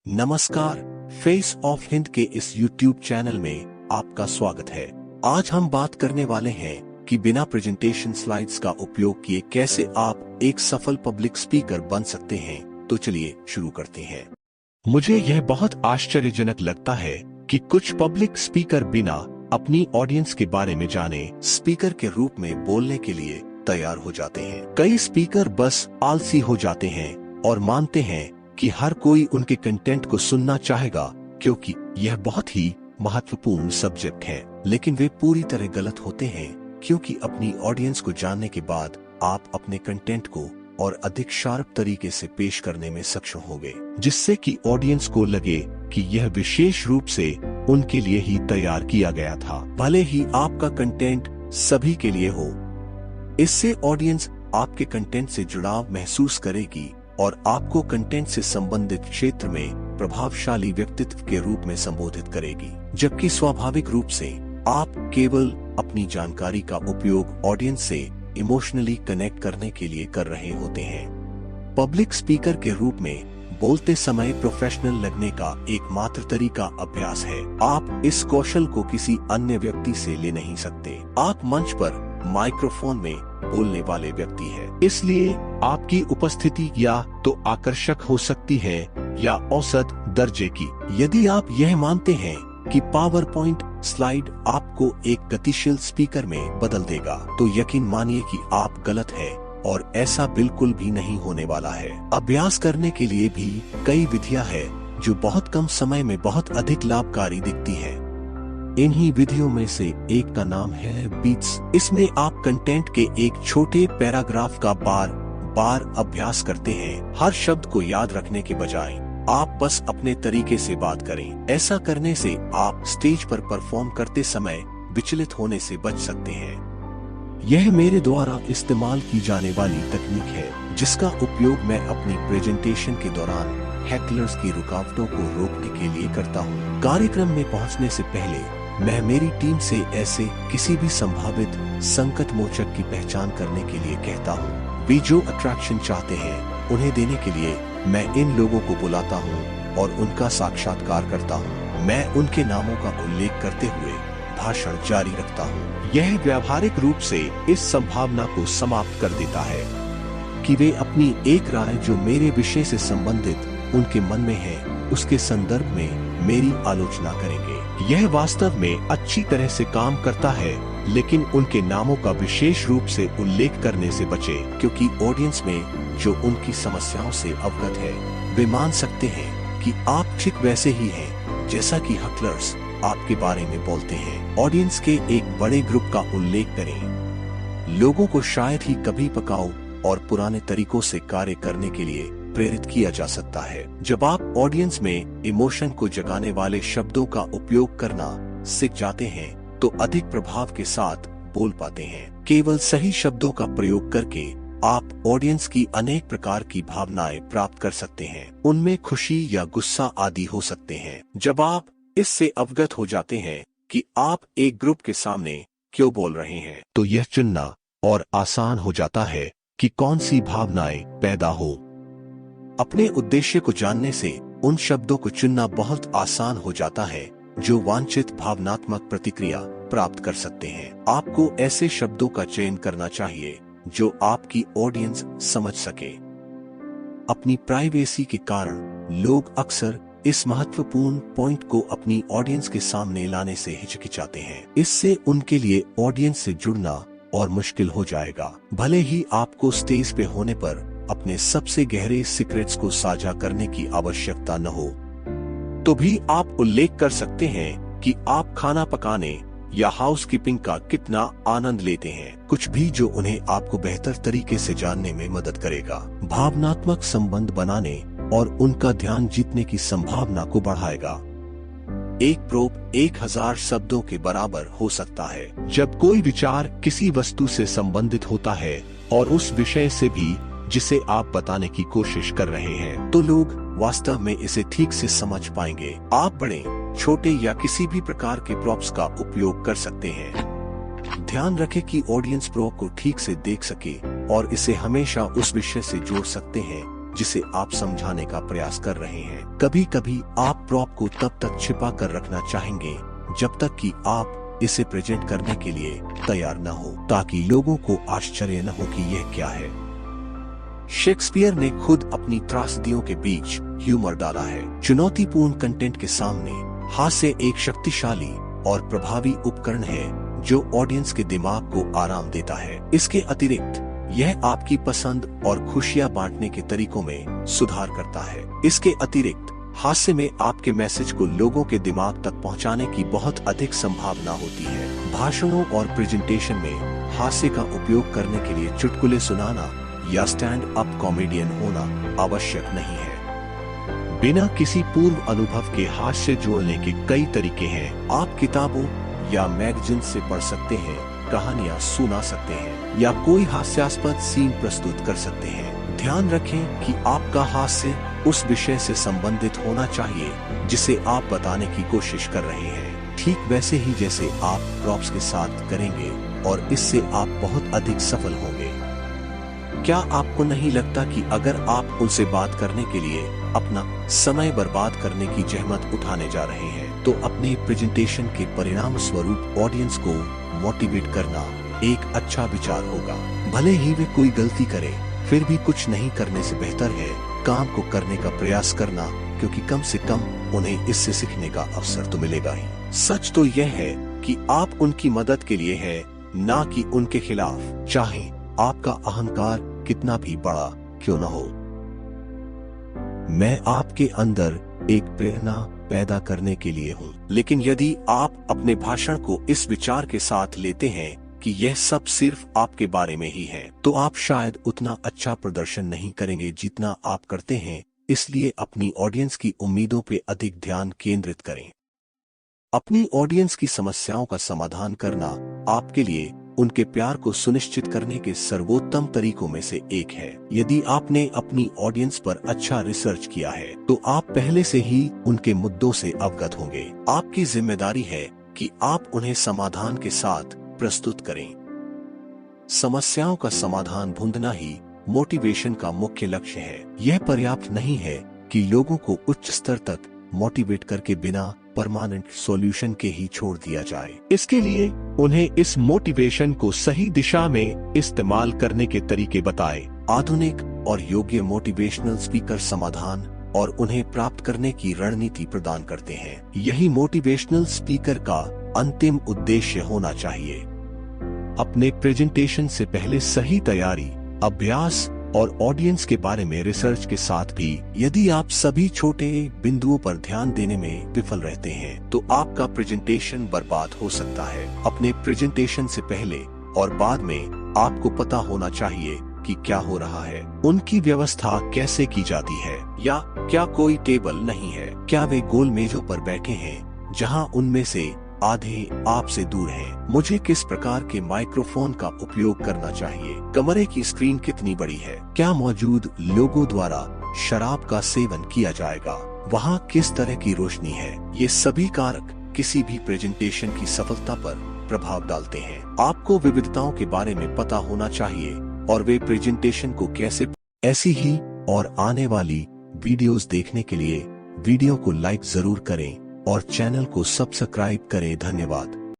नमस्कार, face of Hind के इस YouTube चैनल में आपका स्वागत है। आज हम बात करने वाले हैं कि बिना प्रेजेंटेशन स्लाइड्स का उपयोग किए कैसे आप एक सफल पब्लिक स्पीकर बन सकते हैं। तो चलिए शुरू करते हैं। मुझे यह बहुत आश्चर्यजनक लगता है कि कुछ पब्लिक स्पीकर बिना अपनी ऑडियंस के बारे में जाने स्पीकर के रूप में बोलने के लिए तैयार हो जाते हैं। कई स्पीकर बस आलसी हो जाते हैं और मानते हैं कि हर कोई उनके कंटेंट को सुनना चाहेगा क्योंकि यह बहुत ही महत्वपूर्ण सब्जेक्ट है। लेकिन वे पूरी तरह गलत होते हैं क्योंकि अपनी ऑडियंस को जानने के बाद आप अपने कंटेंट को और अधिक शार्प तरीके से पेश करने में सक्षम होंगे, जिससे कि ऑडियंस को लगे कि यह विशेष रूप से उनके लिए ही तैयार किया गया था, भले ही आपका कंटेंट सभी के लिए हो। इससे ऑडियंस आपके कंटेंट से जुड़ाव महसूस करेगी और आपको कंटेंट से संबंधित क्षेत्र में प्रभावशाली व्यक्तित्व के रूप में संबोधित करेगी, जबकि स्वाभाविक रूप से आप केवल अपनी जानकारी का उपयोग ऑडियंस से इमोशनली कनेक्ट करने के लिए कर रहे होते हैं। पब्लिक स्पीकर के रूप में बोलते समय प्रोफेशनल लगने का एकमात्र तरीका अभ्यास है। आप इस कौशल को किसी अन्य व्यक्ति से ले नहीं सकते। आप मंच पर माइक्रोफोन में बोलने वाले व्यक्ति हैं, इसलिए आपकी उपस्थिति या तो आकर्षक हो सकती है या औसत दर्जे की। यदि आप यह मानते हैं कि पावर पॉइंट स्लाइड आपको एक गतिशील स्पीकर में बदल देगा, तो यकीन मानिए कि आप गलत हैं और ऐसा बिल्कुल भी नहीं होने वाला है। अभ्यास करने के लिए भी कई विधियां हैं जो बहुत कम समय में बहुत अधिक लाभकारी दिखती है। इन्हीं विधियों में से एक का नाम है बीट्स। इसमें आप कंटेंट के एक छोटे पैराग्राफ का बार बार अभ्यास करते हैं। हर शब्द को याद रखने के बजाय आप बस अपने तरीके से बात करें। ऐसा करने से आप स्टेज पर परफॉर्म करते समय विचलित होने से बच सकते हैं। यह मेरे द्वारा इस्तेमाल की जाने वाली तकनीक है, जिसका उपयोग मैं अपनी प्रेजेंटेशन के दौरान हैकलर्स की रुकावटों को रोकने के लिए करता हूँ। कार्यक्रम में पहुँचने से पहले मैं मेरी टीम से ऐसे किसी भी संभावित संकट मोचक की पहचान करने के लिए कहता हूँ। वे जो अट्रैक्शन चाहते हैं उन्हें देने के लिए मैं इन लोगों को बुलाता हूँ और उनका साक्षात्कार करता हूँ। मैं उनके नामों का उल्लेख करते हुए भाषण जारी रखता हूँ। यह व्यावहारिक रूप से इस संभावना को समाप्त कर देता है कि वे अपनी एक राय जो मेरे विषय से संबंधित उनके मन में है, उसके संदर्भ में मेरी आलोचना करेंगे। यह वास्तव में अच्छी तरह से काम करता है, लेकिन उनके नामों का विशेष रूप से उल्लेख करने से बचे, क्योंकि ऑडियंस में जो उनकी समस्याओं से अवगत है वे मान सकते हैं कि आप ठीक वैसे ही हैं जैसा कि हकलर्स आपके बारे में बोलते हैं। ऑडियंस के एक बड़े ग्रुप का उल्लेख करें। लोगों को शायद ही कभी पकाऊ और पुराने तरीकों से कार्य करने के लिए प्रेरित किया जा सकता है। जब आप ऑडियंस में इमोशन को जगाने वाले शब्दों का उपयोग करना सीख जाते हैं तो अधिक प्रभाव के साथ बोल पाते हैं। केवल सही शब्दों का प्रयोग करके आप ऑडियंस की अनेक प्रकार की भावनाएं प्राप्त कर सकते हैं। उनमें खुशी या गुस्सा आदि हो सकते हैं। जब आप इससे अवगत हो जाते हैं कि आप एक ग्रुप के सामने क्यों बोल रहे हैं, तो यह चुनना और आसान हो जाता है कि कौन सी भावनाएं पैदा हो। अपने उद्देश्य को जानने से उन शब्दों को चुनना बहुत आसान हो जाता है जो वांछित भावनात्मक प्रतिक्रिया प्राप्त कर सकते हैं। आपको ऐसे शब्दों का चयन करना चाहिए जो आपकी ऑडियंस समझ सके। अपनी प्राइवेसी के कारण लोग अक्सर इस महत्वपूर्ण पॉइंट को अपनी ऑडियंस के सामने लाने से हिचकिचाते हैं। इससे उनके लिए ऑडियंस से जुड़ना और मुश्किल हो जाएगा। भले ही आपको स्टेज पे होने पर अपने सबसे गहरे सीक्रेट्स को साझा करने की आवश्यकता न हो, तो भी आप उल्लेख कर सकते हैं कि आप खाना पकाने या हाउसकीपिंग का कितना आनंद लेते हैं, कुछ भी जो उन्हें आपको बेहतर तरीके से जानने में मदद करेगा, भावनात्मक संबंध बनाने और उनका ध्यान जीतने की संभावना को बढ़ाएगा। एक प्रोप 1000 शब्दों के बराबर हो सकता है। जब कोई विचार किसी वस्तु से संबंधित होता है और उस विषय से भी जिसे आप बताने की कोशिश कर रहे हैं, तो लोग वास्तव में इसे ठीक से समझ पाएंगे। आप बड़े, छोटे या किसी भी प्रकार के प्रॉप्स का उपयोग कर सकते हैं। ध्यान रखें कि ऑडियंस प्रॉप को ठीक से देख सके और इसे हमेशा उस विषय से जोड़ सकते हैं जिसे आप समझाने का प्रयास कर रहे हैं। कभी कभी आप प्रॉप को तब तक छिपा कर रखना चाहेंगे जब तक कि आप इसे प्रेजेंट करने के लिए तैयार न हो, ताकि लोगों को आश्चर्य न हो कि यह क्या है। शेक्सपियर ने खुद अपनी त्रासदियों के बीच ह्यूमर डाला है। चुनौतीपूर्ण कंटेंट के सामने हास्य एक शक्तिशाली और प्रभावी उपकरण है जो ऑडियंस के दिमाग को आराम देता है। इसके अतिरिक्त यह आपकी पसंद और खुशियां बांटने के तरीकों में सुधार करता है। इसके अतिरिक्त हास्य में आपके मैसेज को लोगों के दिमाग तक पहुंचाने की बहुत अधिक संभावना होती है। भाषणों और प्रेजेंटेशन में हास्य का उपयोग करने के लिए चुटकुले सुनाना या स्टैंड अप कॉमेडियन होना आवश्यक नहीं है। बिना किसी पूर्व अनुभव के हास्य जोड़ने के कई तरीके हैं। आप किताबों या मैगजीन से पढ़ सकते हैं, कहानियां सुना सकते हैं या कोई हास्यास्पद सीन प्रस्तुत कर सकते हैं। ध्यान रखें कि आपका हास्य उस विषय से संबंधित होना चाहिए जिसे आप बताने की कोशिश कर रहे हैं, ठीक वैसे ही जैसे आप प्रॉप्स के साथ करेंगे, और इससे आप बहुत अधिक सफल होंगे। क्या आपको नहीं लगता कि अगर आप उनसे बात करने के लिए अपना समय बर्बाद करने की जहमत उठाने जा रहे हैं, तो अपने प्रेजेंटेशन के परिणाम स्वरूप ऑडियंस को मोटिवेट करना एक अच्छा विचार होगा। भले ही वे कोई गलती करें, फिर भी कुछ नहीं करने से बेहतर है काम को करने का प्रयास करना, क्योंकि कम से कम उन्हें इससे सीखने का अवसर तो मिलेगा ही। सच तो यह है कि आप उनकी मदद के लिए हैं, ना कि उनके खिलाफ, चाहे आपका अहंकार कितना भी बड़ा क्यों न हो। मैं आपके अंदर एक प्रेरणा पैदा करने के लिए हूँ, लेकिन यदि आप अपने भाषण को इस विचार के साथ लेते हैं कि यह सब सिर्फ आपके बारे में ही है, तो आप शायद उतना अच्छा प्रदर्शन नहीं करेंगे जितना आप करते हैं। इसलिए अपनी ऑडियंस की उम्मीदों पे अधिक ध्यान केंद्रित करें। अपनी ऑडियंस की समस्याओं का समाधान करना आपके लिए उनके प्यार को सुनिश्चित करने के सर्वोत्तम तरीकों में से एक है। यदि आपने अपनी ऑडियंस पर अच्छा रिसर्च किया है, तो आप पहले से ही उनके मुद्दों से अवगत होंगे। आपकी जिम्मेदारी है कि आप उन्हें समाधान के साथ प्रस्तुत करें। समस्याओं का समाधान ढूंढना ही मोटिवेशन का मुख्य लक्ष्य है। यह पर्याप्त नहीं है कि लोगों को उच्च स्तर तक मोटिवेट करके बिना परमानेंट सॉल्यूशन के ही छोड़ दिया जाए। इसके लिए उन्हें इस मोटिवेशन को सही दिशा में इस्तेमाल करने के तरीके बताएं। आधुनिक और योग्य मोटिवेशनल स्पीकर समाधान और उन्हें प्राप्त करने की रणनीति प्रदान करते हैं। यही मोटिवेशनल स्पीकर का अंतिम उद्देश्य होना चाहिए। अपने प्रेजेंटेशन से पहले सही तैयारी, अभ्यास और ऑडियंस के बारे में रिसर्च के साथ भी यदि आप सभी छोटे बिंदुओं पर ध्यान देने में विफल रहते हैं, तो आपका प्रेजेंटेशन बर्बाद हो सकता है। अपने प्रेजेंटेशन से पहले और बाद में आपको पता होना चाहिए कि क्या हो रहा है, उनकी व्यवस्था कैसे की जाती है, या क्या कोई टेबल नहीं है, क्या वे गोल मेजों पर बैठे हैं जहां उनमें से आधे आपसे दूर हैं। मुझे किस प्रकार के माइक्रोफोन का उपयोग करना चाहिए, कमरे की स्क्रीन कितनी बड़ी है, क्या मौजूद लोगों द्वारा शराब का सेवन किया जाएगा, वहाँ किस तरह की रोशनी है। ये सभी कारक किसी भी प्रेजेंटेशन की सफलता पर प्रभाव डालते हैं। आपको विविधताओं के बारे में पता होना चाहिए और वे प्रेजेंटेशन को कैसे। ऐसी ही और आने वाली वीडियोस देखने के लिए वीडियो को लाइक जरूर करें और चैनल को सब्सक्राइब करें। धन्यवाद।